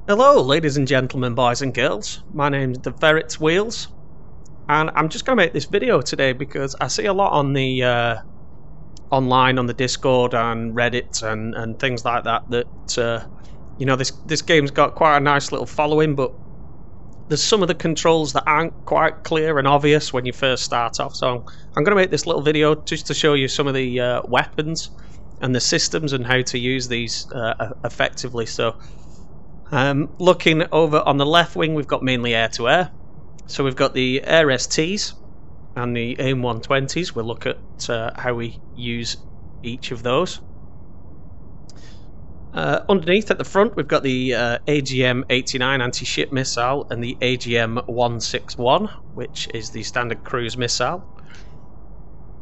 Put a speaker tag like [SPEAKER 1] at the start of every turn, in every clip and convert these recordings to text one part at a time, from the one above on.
[SPEAKER 1] Hello, ladies and gentlemen, boys and girls. My name's the Ferret's Wheels, and I'm just going to make this video today because I see a lot on the online on the Discord and Reddit and things like that you know, this game's got quite a nice little following, but there's some of the controls that aren't quite clear and obvious when you first start off. So I'm going to make this little video just to show you some of the weapons and the systems and how to use these effectively. So looking over on the left wing, we've got mainly air-to-air. So we've got the Air STs and the AIM-120s. We'll look at how we use each of those. Underneath at the front, we've got the AGM-89 anti-ship missile and the AGM-161, which is the standard cruise missile.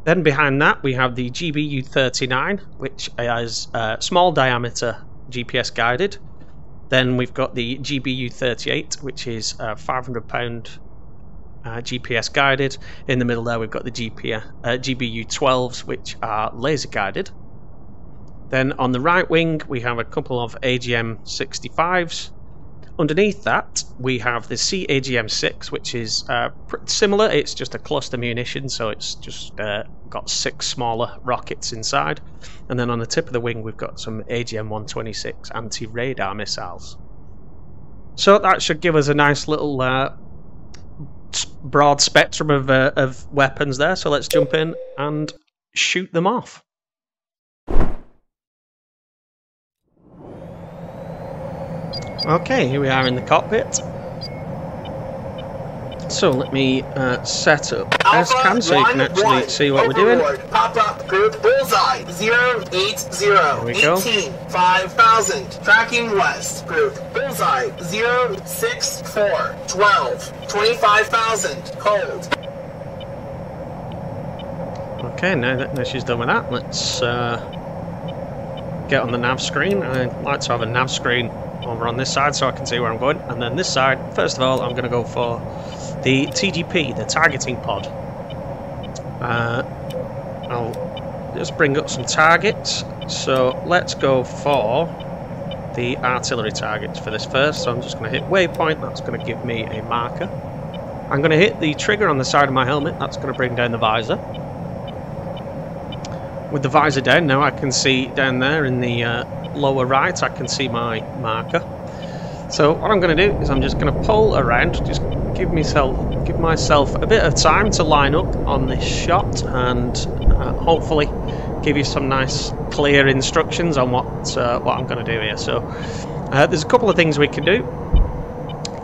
[SPEAKER 1] Then behind that, we have the GBU-39, which is small diameter GPS guided. Then we've got the GBU-38, which is 500-pound GPS guided. In the middle there, we've got the GBU-12s, which are laser guided. Then on the right wing, we have a couple of AGM-65s. Underneath that, we have the CAGM-6, which is pretty similar. It's just a cluster munition, so it's just got 6 smaller rockets inside. And then on the tip of the wing, we've got some AGM-126 anti-radar missiles. So that should give us a nice little broad spectrum of weapons there. So let's jump in and shoot them off. Okay, here we are in the cockpit. So let me set up S-Cam so you can actually see what we're doing.
[SPEAKER 2] Pop up group bullseye 080
[SPEAKER 1] There we go.
[SPEAKER 2] 18 5000 tracking west group bullseye 064 12 25,000 cold.
[SPEAKER 1] Okay, now that she's done with that, let's get on the nav screen. I like to have a nav screen over on this side so I can see where I'm going, and then this side, first of all, I'm going to go for the TGP, the targeting pod. I'll just bring up some targets. So let's go for the artillery targets for this first. So I'm just going to hit waypoint. That's going to give me a marker. I'm going to hit the trigger on the side of my helmet. That's going to bring down the visor. With the visor down now, I can see down there in the lower right, I can see my marker. So what I'm going to do is I'm just going to pull around, just give myself a bit of time to line up on this shot, and hopefully give you some nice clear instructions on what I'm going to do here. So there's a couple of things we can do.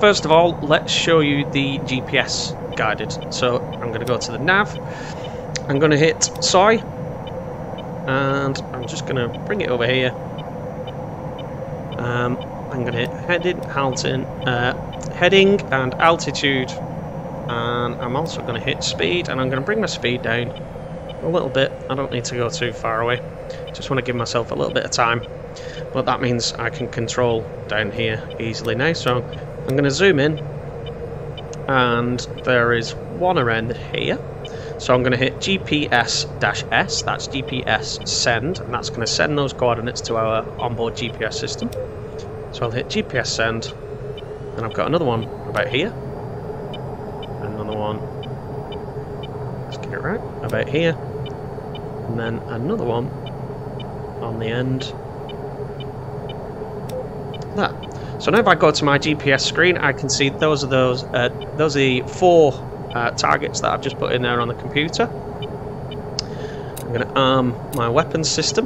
[SPEAKER 1] First of all, let's show you the GPS guided. So I'm going to go to the nav. I'm going to hit SOI. And I'm just going to bring it over here. I'm going to hit heading and altitude, and I'm also going to hit speed, and I'm going to bring my speed down a little bit. I don't need to go too far away. Just want to give myself a little bit of time, but that means I can control down here easily now. So I'm going to zoom in, and there is one around here. So I'm going to hit GPS-S, that's GPS send, and that's going to send those coordinates to our onboard GPS system. So I'll hit GPS send, and I've got another one about here, another one, let's get it right, about here, and then another one on the end, that. So now if I go to my GPS screen, I can see those are the 4 targets that I've just put in there on the computer. I'm going to arm my weapons system.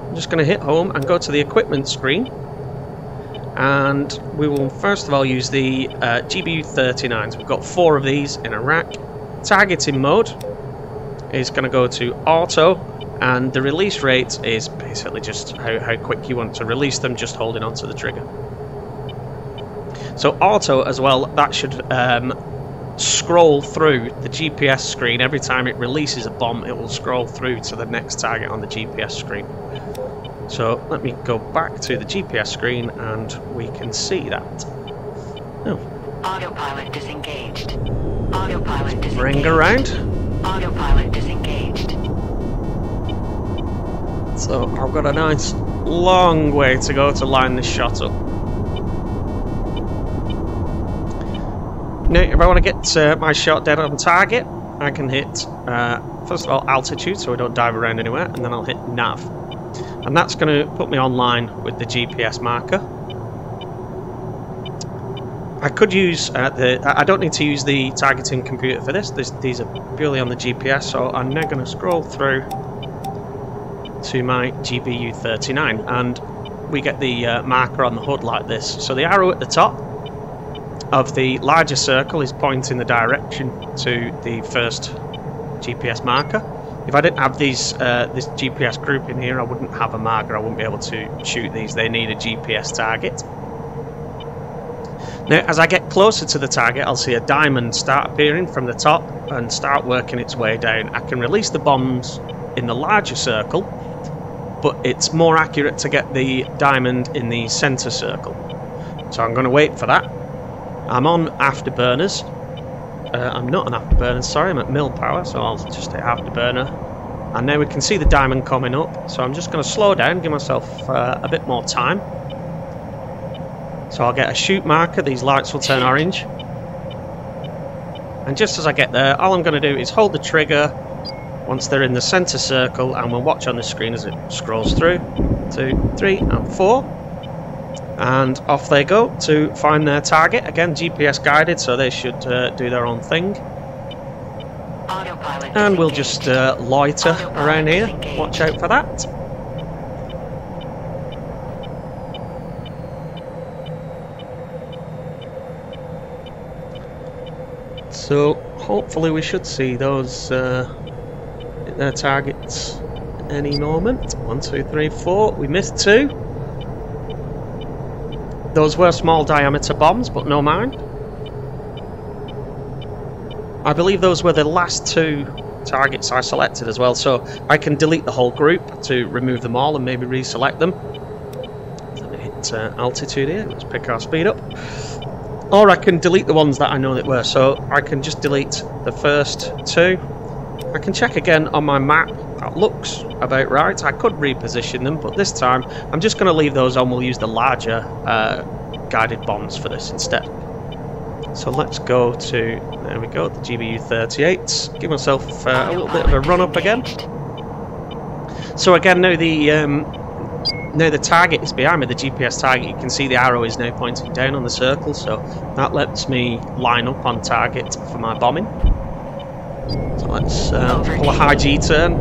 [SPEAKER 1] I'm just going to hit home and go to the equipment screen, and we will first of all use the GBU-39s. We've got 4 of these in a rack. Targeting mode is going to go to auto, and the release rate is basically just how quick you want to release them, just holding onto the trigger. So auto as well, that should scroll through the GPS screen. Every time it releases a bomb, it will scroll through to the next target on the GPS screen. So let me go back to the GPS screen and we can see that. Oh.
[SPEAKER 3] Autopilot disengaged. Autopilot disengaged.
[SPEAKER 1] Bring around.
[SPEAKER 3] Autopilot disengaged.
[SPEAKER 1] So I've got a nice long way to go to line this shot up. Now, if I want to get my shot dead on target, I can hit, first of all, altitude, so I don't dive around anywhere, and then I'll hit nav. And that's going to put me online with the GPS marker. I could use I don't need to use the targeting computer for this. These are purely on the GPS, so I'm now going to scroll through to my GBU-39, and we get the marker on the HUD like this. So the arrow at the top of the larger circle is pointing the direction to the first GPS marker. If I didn't have these this GPS group in here, I wouldn't have a marker. I wouldn't be able to shoot these. They need a GPS target. Now, as I get closer to the target, I'll see a diamond start appearing from the top and start working its way down. I can release the bombs in the larger circle, but it's more accurate to get the diamond in the center circle. So I'm going to wait for that. I'm on afterburners. I'm not on afterburners, sorry, I'm at mill power, so I'll just hit afterburner. And now we can see the diamond coming up, so I'm just going to slow down, give myself a bit more time. So I'll get a shoot marker, these lights will turn orange. And just as I get there, all I'm going to do is hold the trigger once they're in the center circle, and we'll watch on the screen as it scrolls through. 2, 3, and 4. And off they go to find their target. Again, GPS guided, so they should do their own thing. And we'll just loiter around here. Watch out for that. So hopefully we should see those hit their targets any moment. 1, 2, 3, 4. We missed 2. Those were small diameter bombs, but no mind. I believe those were the last 2 targets I selected as well, so I can delete the whole group to remove them all and maybe reselect them. Let me hit altitude here. Let's pick our speed up. Or I can delete the ones that I know that were, so I can just delete the first 2. I can check again on my map. That looks about right. I could reposition them, but this time I'm just going to leave those on. We'll use the larger guided bombs for this instead. So let's go to, there we go, the GBU-38. Give myself a little bit of a run up again. So again, now the target is behind me, the GPS target. You can see the arrow is now pointing down on the circle, so that lets me line up on target for my bombing. So let's pull a high G turn.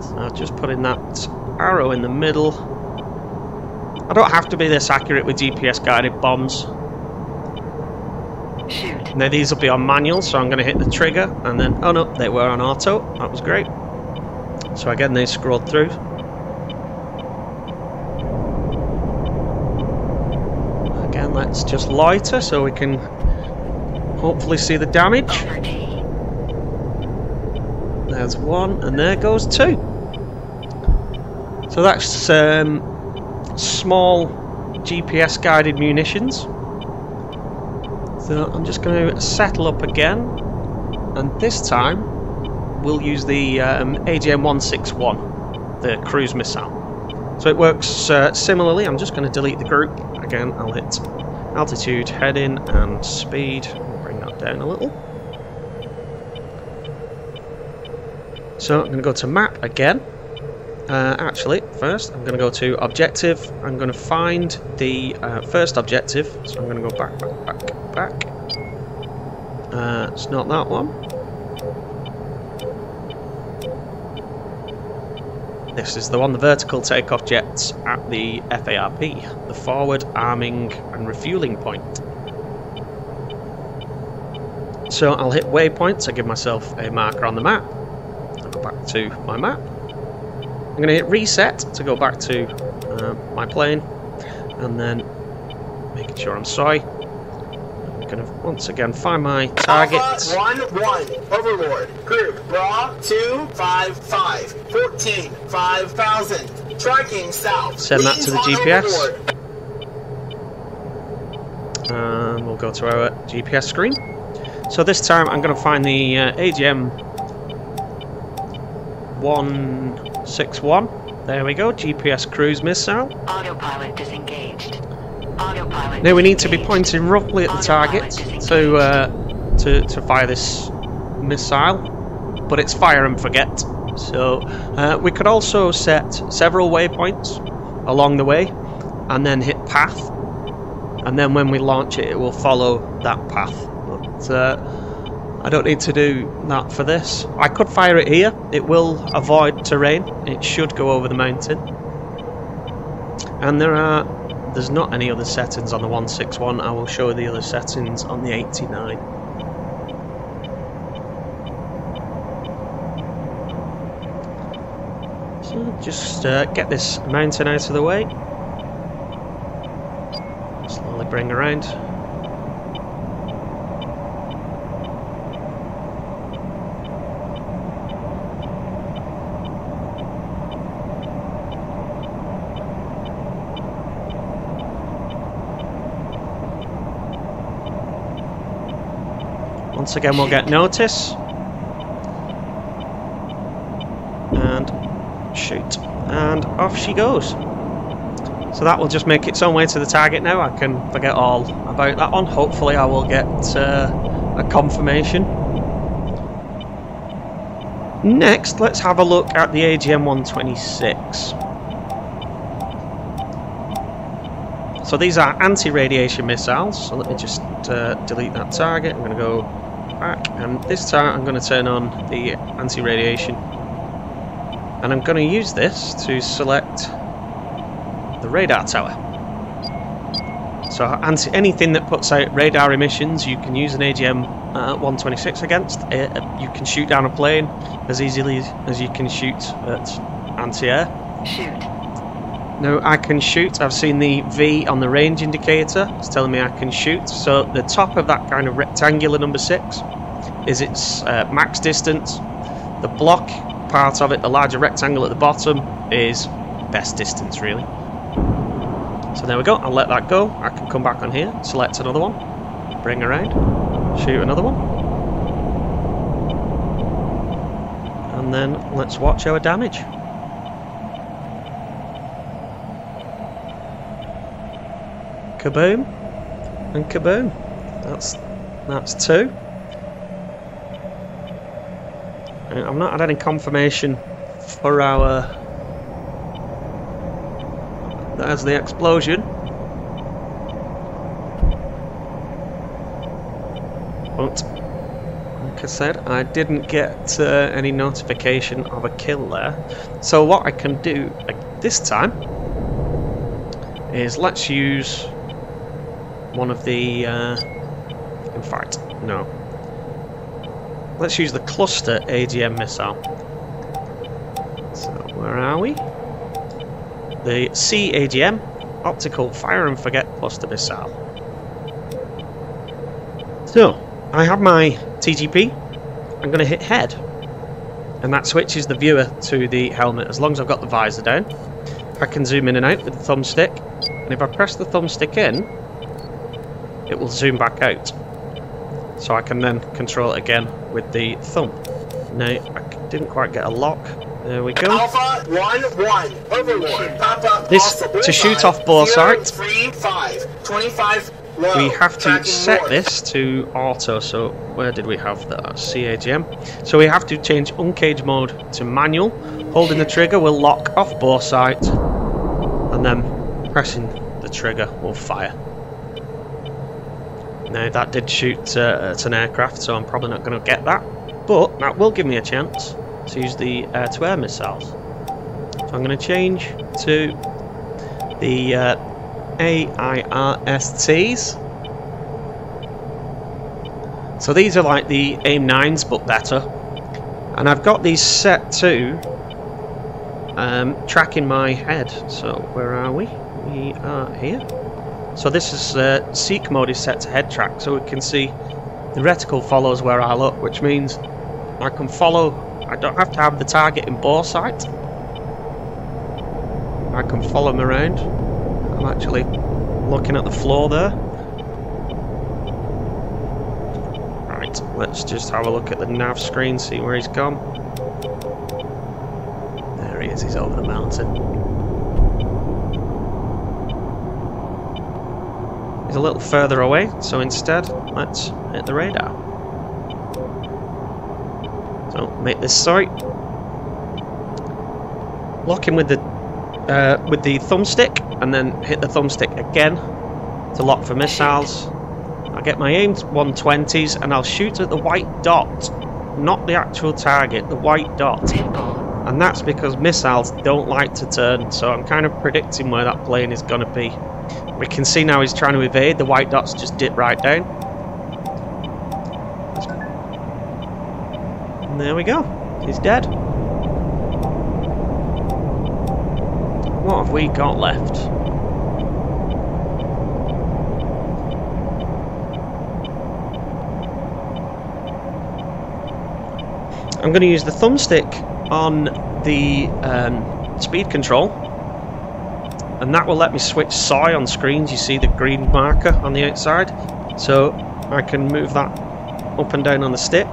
[SPEAKER 1] So just putting that arrow in the middle. I don't have to be this accurate with GPS guided bombs.
[SPEAKER 3] Shoot.
[SPEAKER 1] Now these will be on manual, so I'm going to hit the trigger, and then, oh no, they were on auto. That was great. So again, they scrolled through. Again, let's just loiter so we can hopefully see the damage. There's 1, and there goes 2. So that's small GPS guided munitions. So I'm just going to settle up again, and this time we'll use the AGM-161, the cruise missile. So it works similarly. I'm just going to delete the group. Again, I'll hit altitude, heading, and speed. I'll bring that down a little. So I'm going to go to map again. Actually, first I'm going to go to objective. I'm going to find the first objective. So I'm going to go back. It's not that one. This is the one, the vertical takeoff jets at the FARP, the forward arming and refueling point. So I'll hit waypoint to give myself a marker on the map. I'll go back to my map. I'm going to hit reset to go back to my plane, and then making sure I'm sorry. I'm going to once again find my target.
[SPEAKER 2] Alpha 1-1, Overlord, Group Raw 255, 14, 5000, tracking south.
[SPEAKER 1] Send that to the GPS. And we'll go to our GPS screen. So this time I'm going to find the AGM 161 161. There we go, GPS cruise missile.
[SPEAKER 3] Autopilot disengaged. Autopilot
[SPEAKER 1] Now we need to be
[SPEAKER 3] disengaged.
[SPEAKER 1] pointing roughly at the target to fire this missile, but it's fire and forget. So we could also set several waypoints along the way and then hit path, and then when we launch it, it will follow that path. But I don't need to do that for this. I could fire it here. It will avoid terrain. It should go over the mountain. And there's not any other settings on the 161. I will show the other settings on the 89. So just get this mountain out of the way. Slowly bring around. Once again we'll get notice. And shoot. And off she goes. So that will just make its own way to the target now. I can forget all about that one. Hopefully I will get a confirmation. Next, let's have a look at the AGM-126. So these are anti-radiation missiles. So let me just delete that target. I'm going to go back, and this time I'm going to turn on the anti-radiation. And I'm going to use this to select the radar tower. So anything that puts out radar emissions, you can use an AGM-126 against. You can shoot down a plane as easily as you can shoot at anti-air.
[SPEAKER 3] Shoot.
[SPEAKER 1] Now I can shoot. I've seen the V on the range indicator. It's telling me I can shoot. So the top of that kind of rectangular number 6 is its max distance. The block part of it, the larger rectangle at the bottom, is best distance really. So there we go. I'll let that go. I can come back on here, select another one, bring around, shoot another one, and then let's watch our damage. Kaboom and kaboom. That's 2. And I've not had any confirmation for our. There's the explosion. But like I said, I didn't get any notification of a kill there. So what I can do this time is let's use one of the in fact no, let's use the cluster AGM missile. So where are we? The C AGM optical fire and forget cluster missile. So I have my TGP. I'm going to hit head, and that switches the viewer to the helmet. As long as I've got the visor down, I can zoom in and out with the thumbstick, and if I press the thumbstick in, it will zoom back out. So I can then control it again with the thumb. Now I didn't quite get a lock. There we go.
[SPEAKER 2] Alpha 1-1, Overlord. Papa
[SPEAKER 1] This to shoot off bore sight.
[SPEAKER 2] 3-5, 25 low.
[SPEAKER 1] We have to
[SPEAKER 2] Tracking
[SPEAKER 1] set
[SPEAKER 2] north.
[SPEAKER 1] this to auto. So where did we have that? CAGM. So we have to change uncage mode to manual. Holding the trigger will lock off bore sight, and then pressing the trigger will fire. Now that did shoot at an aircraft, so I'm probably not going to get that, but that will give me a chance to use the air-to-air missiles. So I'm going to change to the AIRSTs. So these are like the AIM-9s but better, and I've got these set to tracking my head. So where are we? We are here. So this is seek mode is set to head track, so we can see the reticle follows where I look, which means I can follow. I don't have to have the target in bore sight. I can follow him around. I'm actually looking at the floor there. Right, let's just have a look at the nav screen, see where he's gone. There he is. guess he's over the mountain. He's a little further away, so instead, let's hit the radar. So, make this sight. Lock him with the thumbstick, and then hit the thumbstick again to lock for missiles. I'll get my aim 120s, and I'll shoot at the white dot, not the actual target, the white dot. And that's because missiles don't like to turn, so I'm kind of predicting where that plane is going to be. We can see now he's trying to evade, the white dots just dip right down. And there we go, he's dead. What have we got left? I'm going to use the thumbstick on the speed control, and that will let me switch SOI on screens. You see the green marker on the outside, so I can move that up and down on the stick.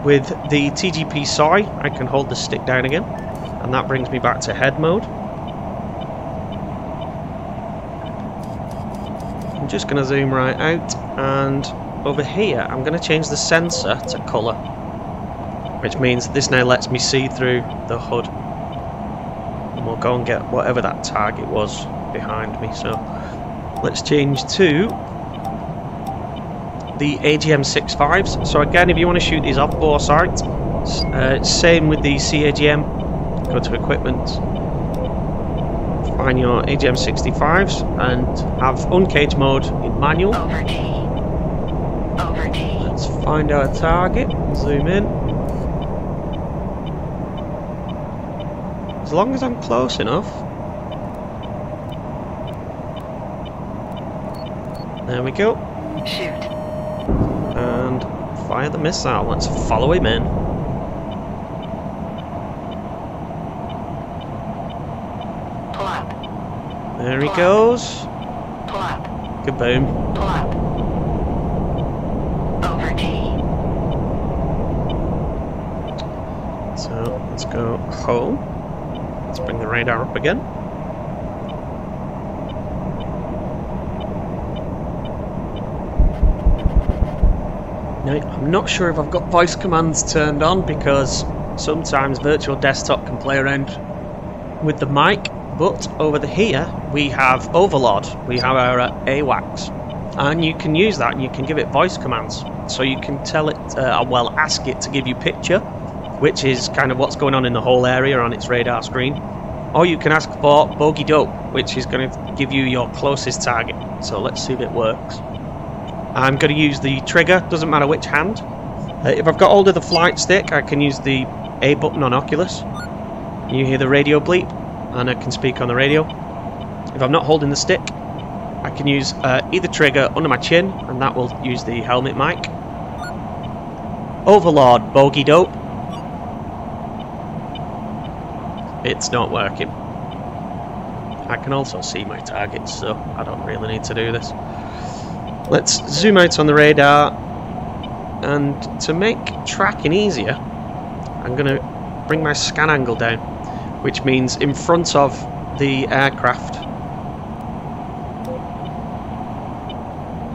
[SPEAKER 1] With the TGP SOI, I can hold the stick down again, and that brings me back to head mode. I'm just going to zoom right out, and over here I'm going to change the sensor to colour, which means this now lets me see through the hood. And we'll go and get whatever that target was behind me. So let's change to the AGM-65s. So again, if you want to shoot these off bore sight, same with the CAGM. Go to equipment, find your AGM-65s, and have uncaged mode in manual. Let's find our target, zoom in. As long as I'm close enough. There we go.
[SPEAKER 3] Shoot.
[SPEAKER 1] And fire the missile. Let's follow him in.
[SPEAKER 3] Pull up.
[SPEAKER 1] There he goes.
[SPEAKER 3] Pull up.
[SPEAKER 1] Kaboom.
[SPEAKER 3] Pull up. Over T.
[SPEAKER 1] So let's go home. Let's bring the radar up again. Now, I'm not sure if I've got voice commands turned on, because sometimes virtual desktop can play around with the mic, but over here we have Overlord, we have our AWACS, and you can use that and you can give it voice commands. So you can tell it, well, ask it to give you picture, which is kind of what's going on in the whole area on its radar screen. Or you can ask for bogey dope, which is going to give you your closest target. So let's see if it works. I'm going to use the trigger, doesn't matter which hand. If I've got hold of the flight stick, I can use the A button on Oculus. You hear the radio bleep, and I can speak on the radio. If I'm not holding the stick, I can use either trigger under my chin, and that will use the helmet mic. Overlord, bogey dope. It's not working. I can also see my targets, so I don't really need to do this. Let's zoom out on the radar, and to make tracking easier, I'm going to bring my scan angle down, which means in front of the aircraft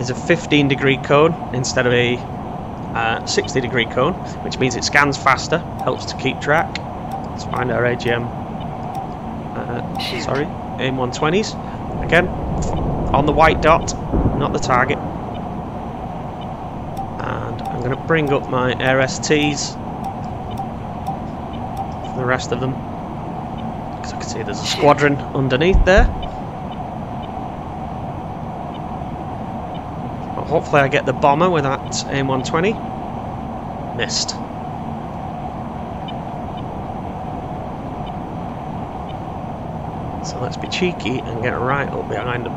[SPEAKER 1] is a 15-degree cone instead of a 60-degree cone, which means it scans faster, helps to keep track. Let's find our AGM, AIM-120s. Again, on the white dot, not the target. And I'm going to bring up my AirSTs for the rest of them, because I can see there's a squadron underneath there. Well, hopefully I get the bomber with that AIM-120. Missed. So let's be cheeky and get right up behind them.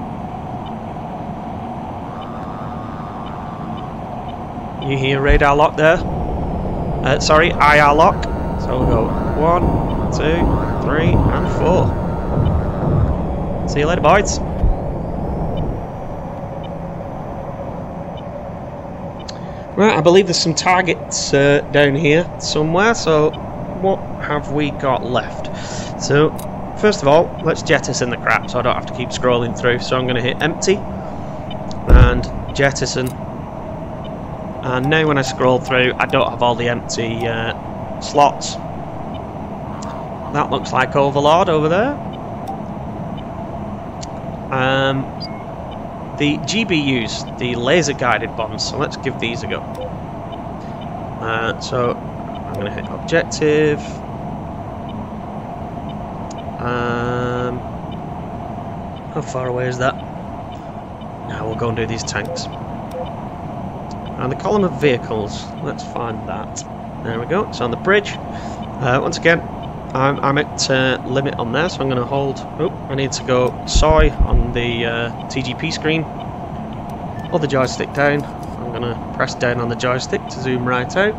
[SPEAKER 1] You hear radar lock there? Sorry, IR lock. So we'll go 1, 2, 3, and 4. See you later, boys. Right, I believe there's some targets down here somewhere, so what have we got left? So, first of all, let's jettison the crap so I don't have to keep scrolling through. So I'm going to hit empty and jettison. And now when I scroll through, I don't have all the empty slots. That looks like Overlord over there. The GBUs, the laser guided bombs, so let's give these a go. So I'm going to hit objective. How far away is that? Now we'll go and do these tanks. And the column of vehicles, let's find that. There we go, it's on the bridge. Once again, I'm at limit on there, so I'm going to hold. Oh, I need to go soy on the TGP screen. Hold the joystick down. I'm going to press down on the joystick to zoom right out.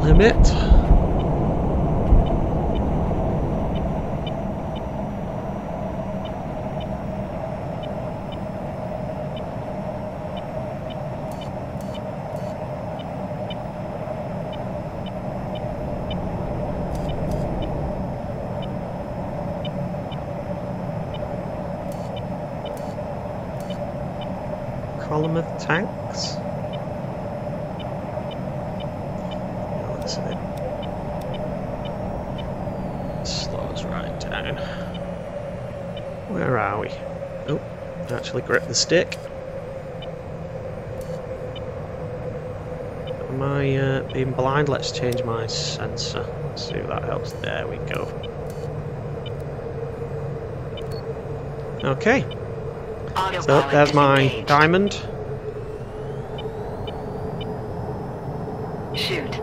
[SPEAKER 1] Limit. Column of tanks. Let's see. Slows right down. Where are we? Oh, actually grip the stick. Am I being blind? Let's change my sensor. Let's see if that helps. There we go. Okay. So there's my diamond.
[SPEAKER 3] Shoot.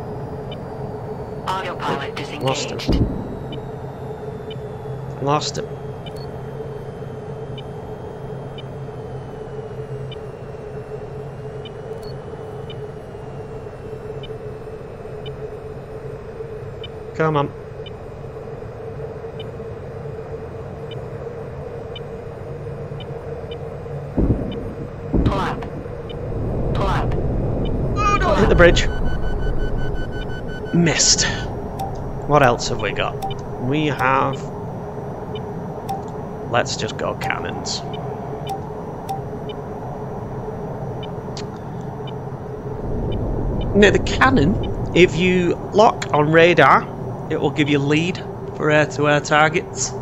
[SPEAKER 3] Autopilot disengaged.
[SPEAKER 1] Lost him. Lost him. Come on. Hit the bridge. Missed. What else have we got? We have... Let's just go cannons. Now the cannon, if you lock on radar, it will give you lead for air-to-air targets.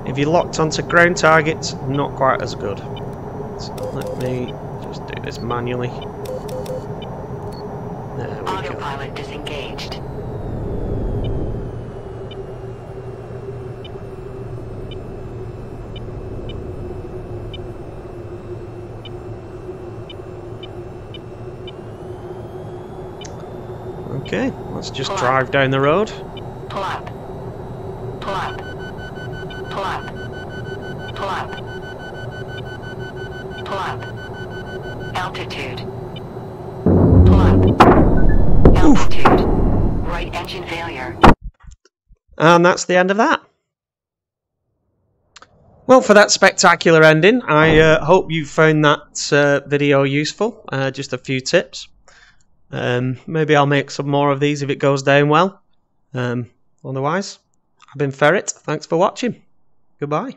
[SPEAKER 1] If you're locked onto ground targets, not quite as good. So let me just do this manually. There we go.
[SPEAKER 3] Autopilot disengaged.
[SPEAKER 1] Okay, let's just drive down the road.
[SPEAKER 3] Pull up. Pull up. Pull up. Pull up. Pull up. Altitude. Pull up. Altitude. Right engine failure.
[SPEAKER 1] And that's the end of that. Well, for that spectacular ending, I hope you found that video useful. Just a few tips. Maybe I'll make some more of these if it goes down well. Otherwise, I've been Ferret. Thanks for watching. Goodbye.